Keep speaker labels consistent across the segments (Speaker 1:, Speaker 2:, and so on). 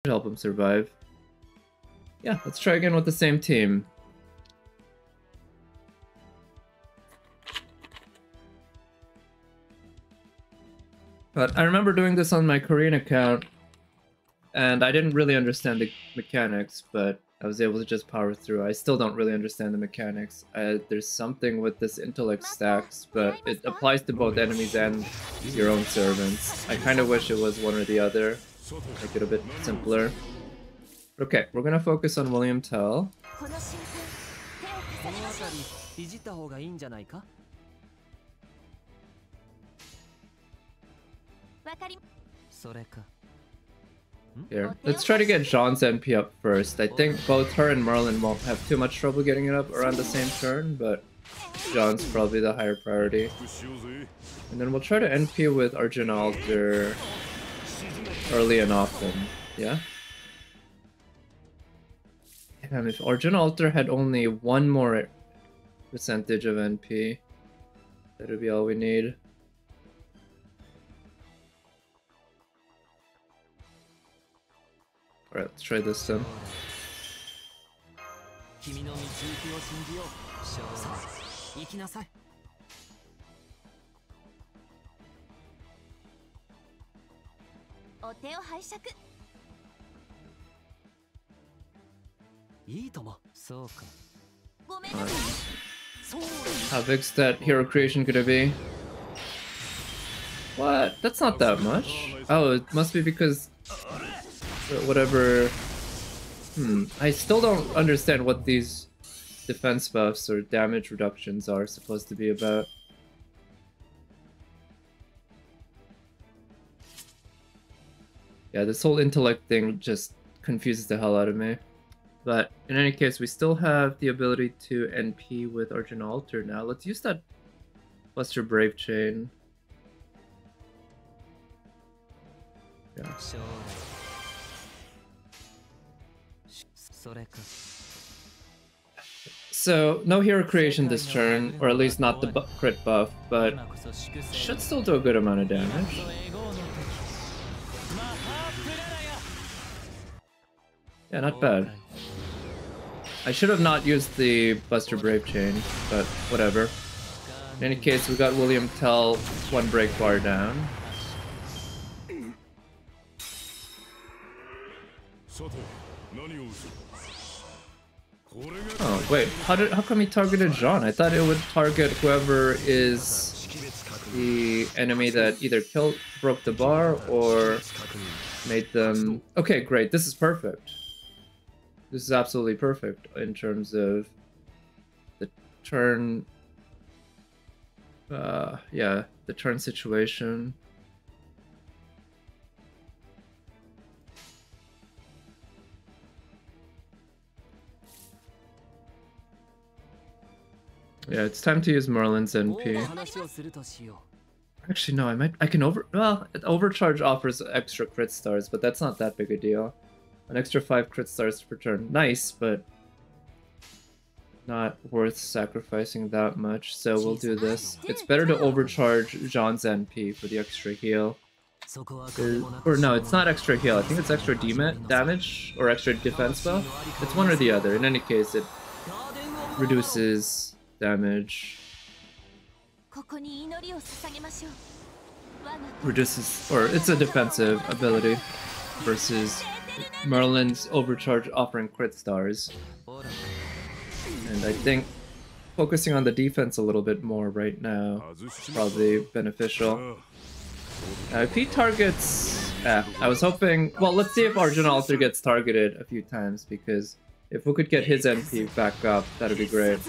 Speaker 1: help him survive. Yeah, let's try again with the same team. But I remember doing this on my Korean account, and I didn't really understand the mechanics, but I was able to just power through. I still don't really understand the mechanics. There's something with this intellect stacks, but it applies to both enemies and your own servants. I kind of wish it was one or the other, make it a bit simpler. Okay, we're gonna focus on William Tell. Here, let's try to get Jean's NP up first. I think both her and Merlin won't have too much trouble getting it up around the same turn, but Jean's probably the higher priority. And then we'll try to NP with Arjuna Alter early and often, yeah? Damn, if Arjuna Alter had only one more percentage of NP, that would be all we need. Alright, let's try this then. How big's that hero creation gonna be? What? That's not that much. Oh, it must be because whatever. I still don't understand what these defense buffs or damage reductions are supposed to be about. Yeah, this whole intellect thing just confuses the hell out of me. But in any case, we still have the ability to NP with Arjuna Alter now. Let's use that Buster Brave Chain. Yeah. So, no hero creation this turn, or at least not the crit buff, but should still do a good amount of damage. Yeah, not bad. I should have not used the Buster Brave Chain, but whatever. In any case, we got William Tell one break bar down. Oh wait, how come he targeted Jean? I thought it would target whoever is the enemy that either broke the bar or made them. Okay, great. This is perfect. This is absolutely perfect in terms of the turn. Yeah, the turn situation. Yeah, it's time to use Merlin's NP. Actually, no, I can overcharge offers extra crit stars, but that's not that big a deal. An extra 5 crit stars per turn. Nice, but not worth sacrificing that much, so we'll do this. It's better to overcharge Jean's NP for the extra heal. Or no, it's not extra heal. I think it's extra damage or extra defense buff. It's one or the other. In any case, it reduces damage. Reduces, or it's a defensive ability versus Merlin's overcharge offering crit stars. And I think focusing on the defense a little bit more right now is probably beneficial. If he targets... I was hoping... Well, let's see if Arjuna Alter gets targeted a few times, because if we could get his NP back up, that'd be great.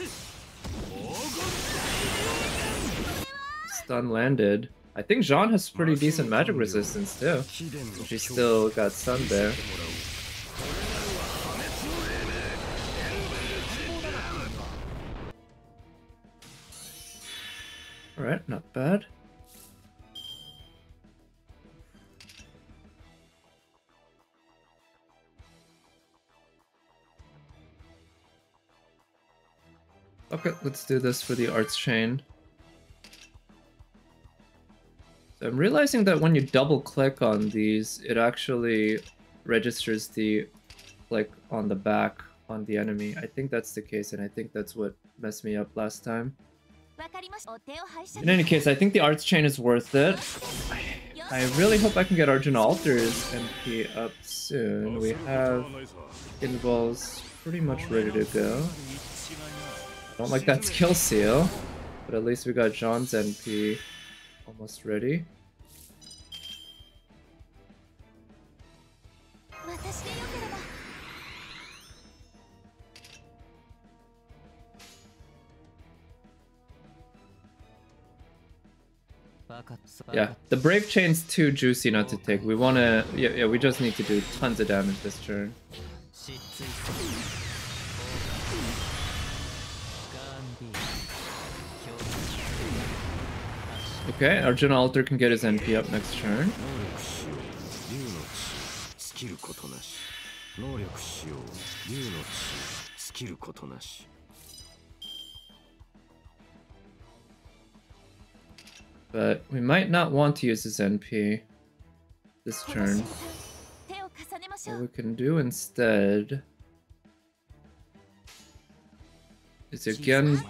Speaker 1: Stun landed. I think Jean has pretty decent magic resistance too. She still got stunned there. Alright, not bad. Okay, let's do this for the arts chain. So I'm realizing that when you double click on these, it actually registers the click on the back on the enemy. I think that's the case, and I think that's what messed me up last time. In any case, I think the arts chain is worth it. I really hope I can get Arjuna Alter's MP up soon. We have Involves pretty much ready to go. I don't like that skill seal, but at least we got John's NP almost ready. Yeah, the Brave Chain's too juicy not to take. We wanna... Yeah, we just need to do tons of damage this turn. Okay, Arjuna Alter can get his NP up next turn. But we might not want to use his NP this turn. What we can do instead is again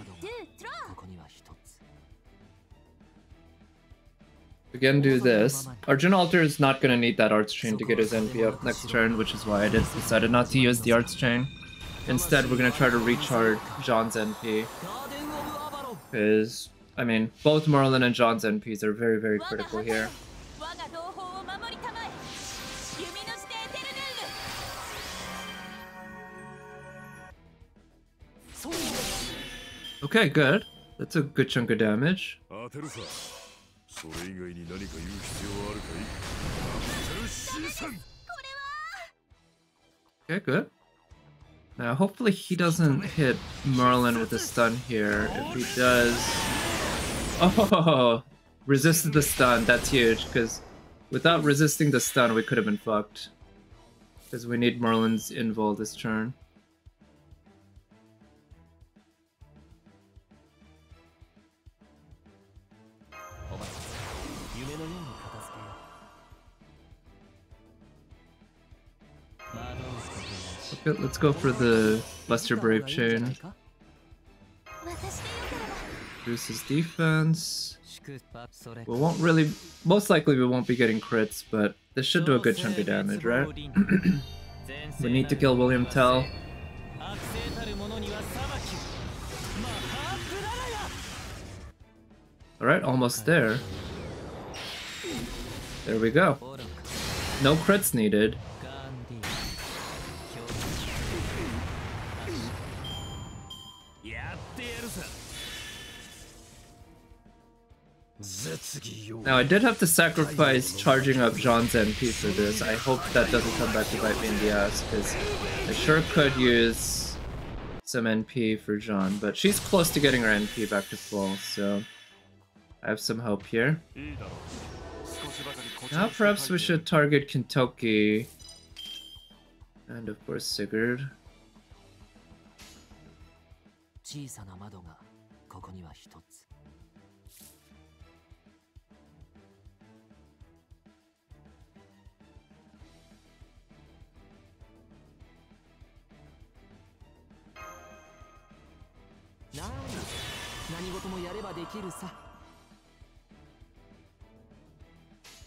Speaker 1: do this. Arjuna Alter is not going to need that Arts Chain to get his NP up next turn, which is why I decided not to use the Arts Chain. Instead, we're going to try to recharge John's NP. Because, I mean, both Merlin and John's NPs are very, very critical here. Okay, good. That's a good chunk of damage. Okay, good. Now, hopefully he doesn't hit Merlin with a stun here. If he does... Oh! Resisted the stun. That's huge, because without resisting the stun, we could have been fucked. Because we need Merlin's invul this turn. Okay, let's go for the Buster Brave Chain. Reduce his defense. We won't really... Most likely we won't be getting crits, but this should do a good chunk of damage, right? We need to kill William Tell. Alright, almost there. There we go. No crits needed. Now, I did have to sacrifice charging up John's NP for this. I hope that doesn't come back to bite me in the ass, because I sure could use some NP for John, but she's close to getting her NP back to full, so I have some hope here. Now perhaps we should target Kintoki, and of course Sigurd.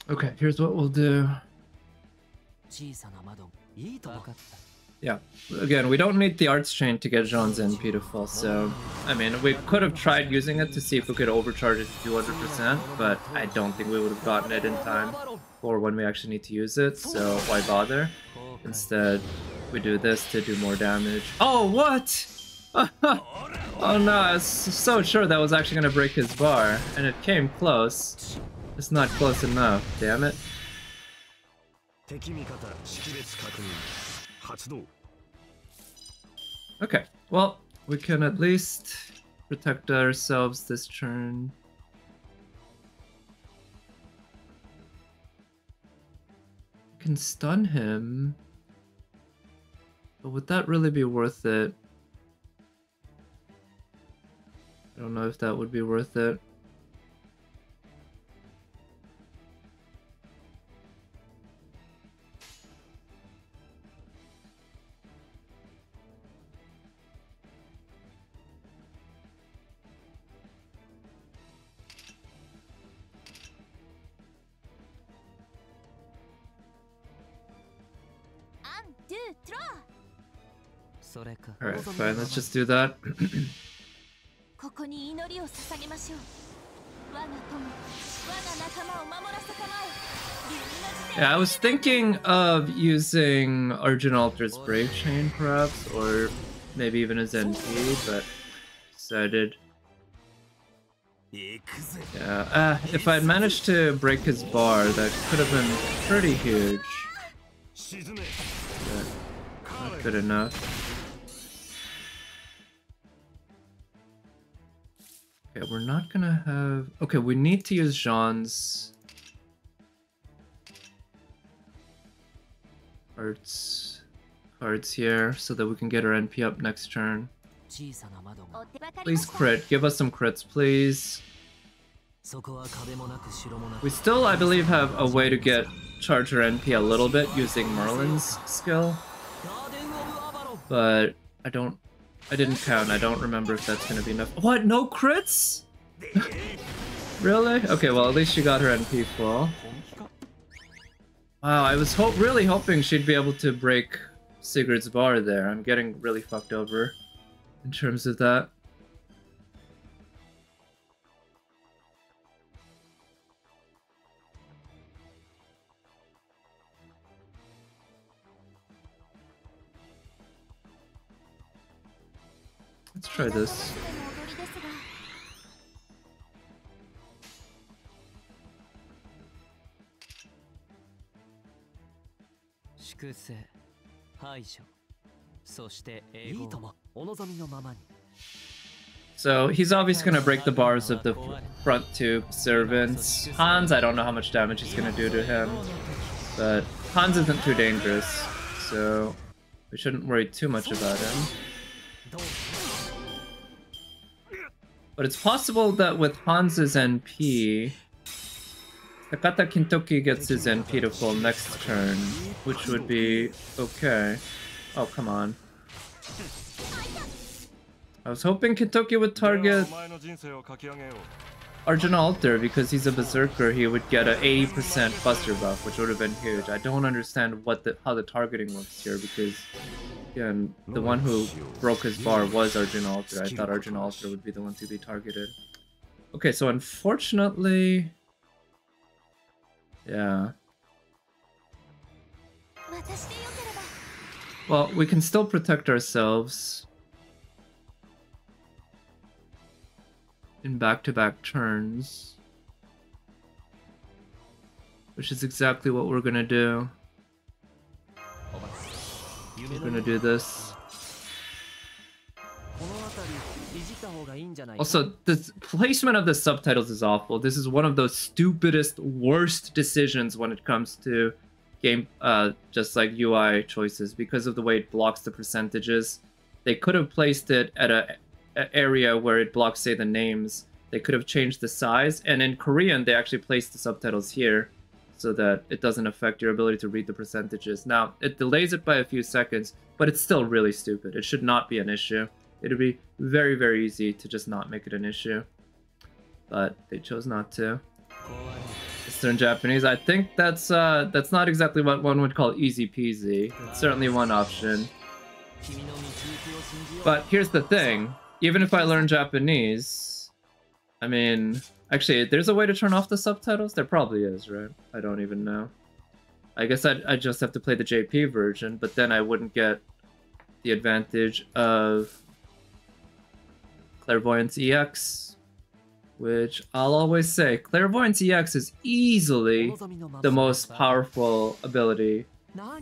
Speaker 1: Okay, here's what we'll do. Yeah, again, we don't need the Arts Chain to get Jean's NP to full, so... I mean, we could have tried using it to see if we could overcharge it to 200%, but I don't think we would have gotten it in time for when we actually need to use it, so why bother? Instead, we do this to do more damage. Oh, what?! Oh no, I was so sure that was actually gonna break his bar, and it came close. It's not close enough, damn it. Okay, well, we can at least protect ourselves this turn. We can stun him, but would that really be worth it? I don't know if that would be worth it. Alright, fine, let's just do that. Yeah, I was thinking of using Arjuna Alter's Brave Chain, perhaps, or maybe even his NP, but decided. Yeah, if I'd managed to break his bar, that could have been pretty huge. But not good enough. Okay, we're not gonna have... Okay, we need to use Jean's... cards here so that we can get our NP up next turn. Please crit. Give us some crits, please. We still, I believe, have a way to get charger NP a little bit using Merlin's skill. But I didn't count. I don't remember if that's gonna be enough. What? No crits? Really? Okay, well, at least she got her NP full. Wow, I was really hoping she'd be able to break Sigurd's bar there. I'm getting really fucked over in terms of that. Let's try this. So he's obviously going to break the bars of the front two servants. Hans, I don't know how much damage he's going to do to him, but Hans isn't too dangerous, so we shouldn't worry too much about him. But it's possible that with Hans's NP, Takata Kintoki gets his NP to full next turn, which would be okay. Oh, come on. I was hoping Kintoki would target Arjuna Alter because he's a berserker. He would get an 80% buster buff, which would have been huge. I don't understand how the targeting works here because, again, the one who broke his bar was Arjuna Alter. I thought Arjuna Alter would be the one to be targeted. Okay, so unfortunately... Yeah. Well, we can still protect ourselves in back-to-back turns, which is exactly what we're gonna do. We're gonna do this. Also, the placement of the subtitles is awful. This is one of those stupidest, worst decisions when it comes to game, just like UI choices, because of the way it blocks the percentages. They could have placed it at an area where it blocks, say, the names. They could have changed the size, and in Korean, they actually placed the subtitles here so that it doesn't affect your ability to read the percentages. Now, it delays it by a few seconds, but it's still really stupid. It should not be an issue. It would be very, very easy to just not make it an issue. But they chose not to. Eastern Japanese, I think that's not exactly what one would call easy peasy. It's certainly one option. But here's the thing. Even if I learn Japanese, I mean... Actually, there's a way to turn off the subtitles? There probably is, right? I don't even know. I guess I'd just have to play the JP version, but then I wouldn't get the advantage of Clairvoyance EX, which I'll always say, Clairvoyance EX is easily the most powerful ability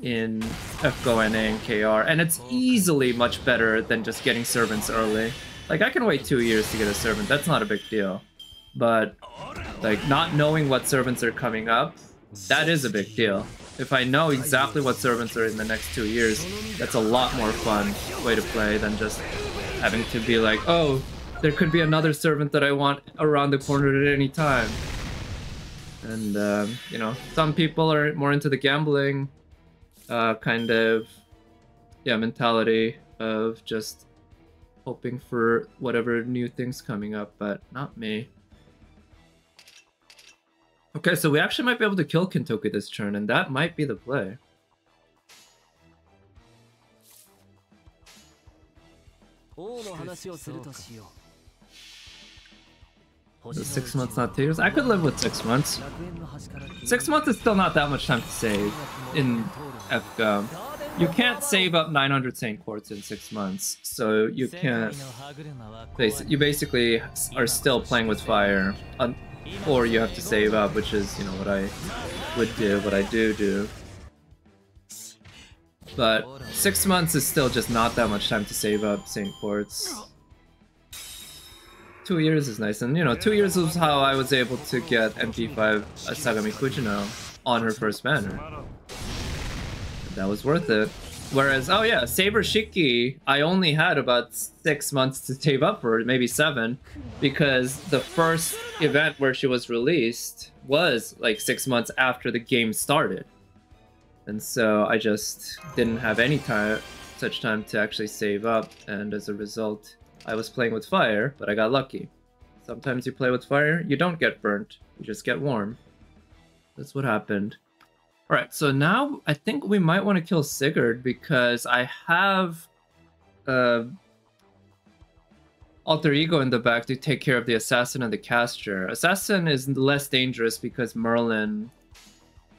Speaker 1: in FGO, NA, and KR, and it's easily much better than just getting servants early. Like, I can wait 2 years to get a servant, that's not a big deal. But, like, not knowing what servants are coming up, that is a big deal. If I know exactly what servants are in the next 2 years, that's a lot more fun way to play than just having to be like, oh, there could be another servant that I want around the corner at any time. And, you know, some people are more into the gambling kind of, yeah, mentality of just hoping for whatever new things coming up, but not me. Okay, so we actually might be able to kill Kintoki this turn, and that might be the play. The 6 months, not 2 years. I could live with 6 months. 6 months is still not that much time to save in FGO. You can't save up 900 Saint Quartz in 6 months, so you can't. You basically are still playing with fire, or you have to save up, which is, you know, what I would do, what I do. But 6 months is still just not that much time to save up Saint Quartz. 2 years is nice, and you know, 2 years was how I was able to get MP5 Sagami Fujino on her first banner. That was worth it. Whereas, oh yeah, Saber Shiki, I only had about 6 months to save up for it, maybe 7, because the first event where she was released was like 6 months after the game started. And so I just didn't have any such time to actually save up, and as a result, I was playing with fire, but I got lucky. Sometimes you play with fire, you don't get burnt, you just get warm. That's what happened. Alright, so now I think we might want to kill Sigurd because I have Alter Ego in the back to take care of the Assassin and the Caster. Assassin is less dangerous because Merlin,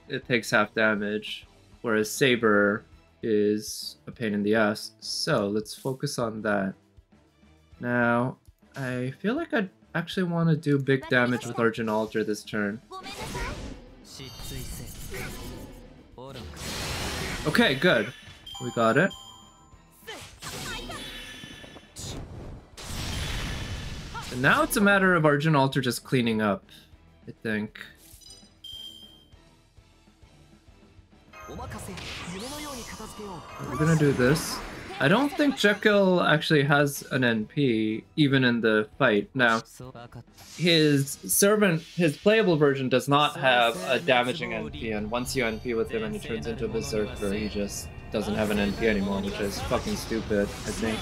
Speaker 1: it takes half damage, whereas Saber is a pain in the ass. So let's focus on that. Now, I feel like I actually want to do big damage with Arjuna Altar this turn. Okay, good. We got it. And now it's a matter of Arjuna Altar just cleaning up, I think. We're gonna do this. I don't think Jekyll actually has an NP, even in the fight. Now, his playable version does not have a damaging NP, and once you NP with him and he turns into a Berserker, he just doesn't have an NP anymore, which is fucking stupid, I think.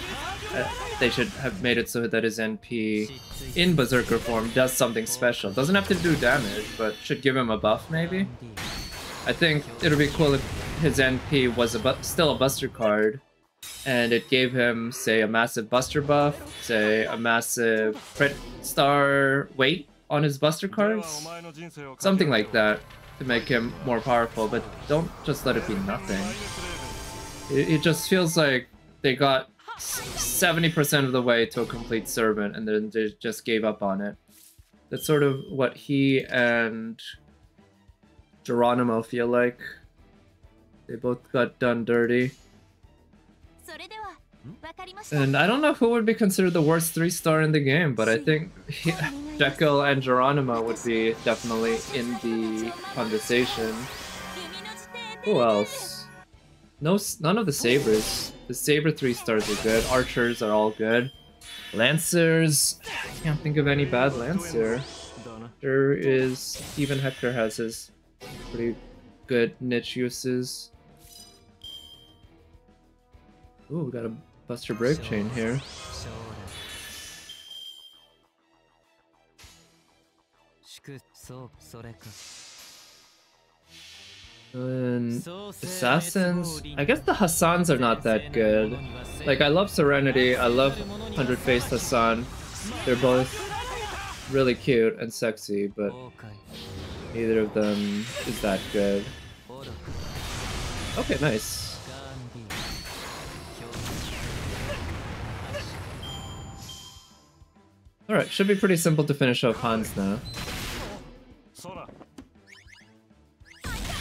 Speaker 1: They should have made it so that his NP in Berserker form does something special. Doesn't have to do damage, but should give him a buff, maybe? I think it would be cool if his NP was still a Buster card, and it gave him, say, a massive Buster buff, say, a massive crit star weight on his Buster cards. Something like that to make him more powerful, but don't just let it be nothing. It just feels like they got 70% of the way to a complete Servant and then they just gave up on it. That's sort of what he and Geronimo feel like. They both got done dirty. And I don't know who would be considered the worst 3-star in the game, but I think Jekyll and Geronimo would be definitely in the conversation. Who else? None of the Sabers. The Saber 3-stars are good. Archers are all good. Lancers, I can't think of any bad Lancer. There is, even Hector has his pretty good niche uses. Ooh, we got a Buster Brave Chain here. And Assassins, I guess the Hassans are not that good. Like, I love Serenity, I love 100-Faced Hassan. They're both really cute and sexy, but neither of them is that good. Okay, nice. Alright, should be pretty simple to finish off Hans now.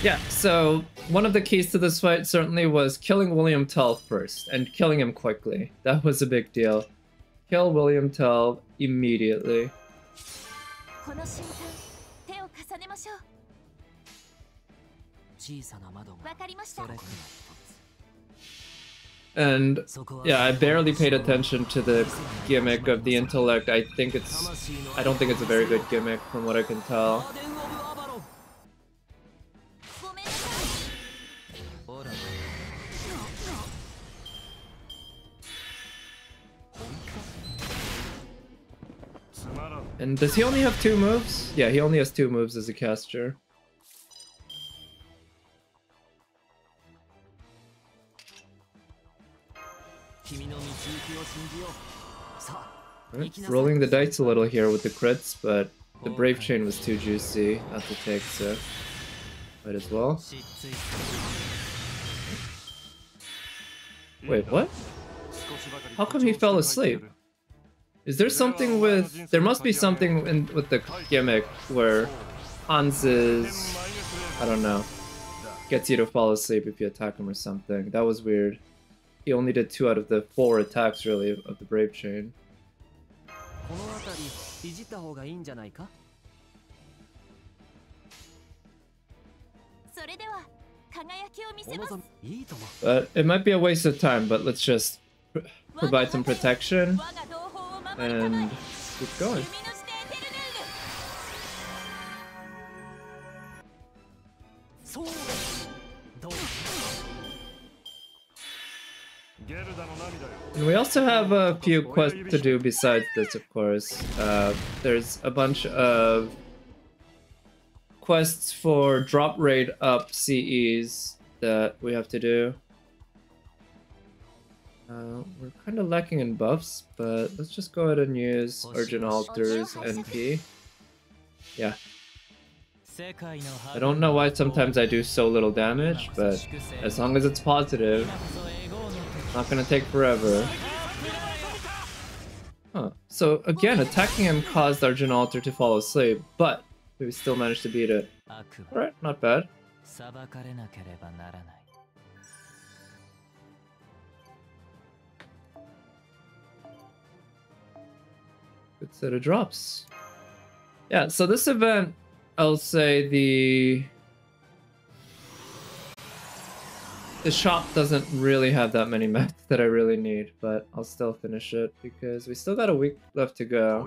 Speaker 1: Yeah, so one of the keys to this fight certainly was killing William Tell first, and killing him quickly. That was a big deal. Kill William Tell immediately. And yeah, I barely paid attention to the gimmick of the intellect. I don't think it's a very good gimmick from what I can tell. And does he only have 2 moves? Yeah, he only has 2 moves as a caster. Right, rolling the dice a little here with the crits, but the Brave Chain was too juicy not to take, so might as well. Wait, what? How come he fell asleep? Is there something with... There must be something with the gimmick where Hans's... I don't know. Gets you to fall asleep if you attack him or something. That was weird. He only did 2 out of the 4 attacks, really, of the Brave Chain. But it might be a waste of time, but let's just provide some protection and keep going. And we also have a few quests to do besides this, of course. There's a bunch of quests for drop rate up CEs that we have to do. We're kind of lacking in buffs, but let's just go ahead and use Arjuna Alter's NP. Yeah. I don't know why sometimes I do so little damage, but as long as it's positive, it's not gonna take forever. Huh. So again, attacking him caused Arjuna Alter to fall asleep, but we still managed to beat it. Alright, not bad. Good set of drops. Yeah, so this event, I'll say the shop doesn't really have that many mechs that I really need, but I'll still finish it because we still got a week left to go.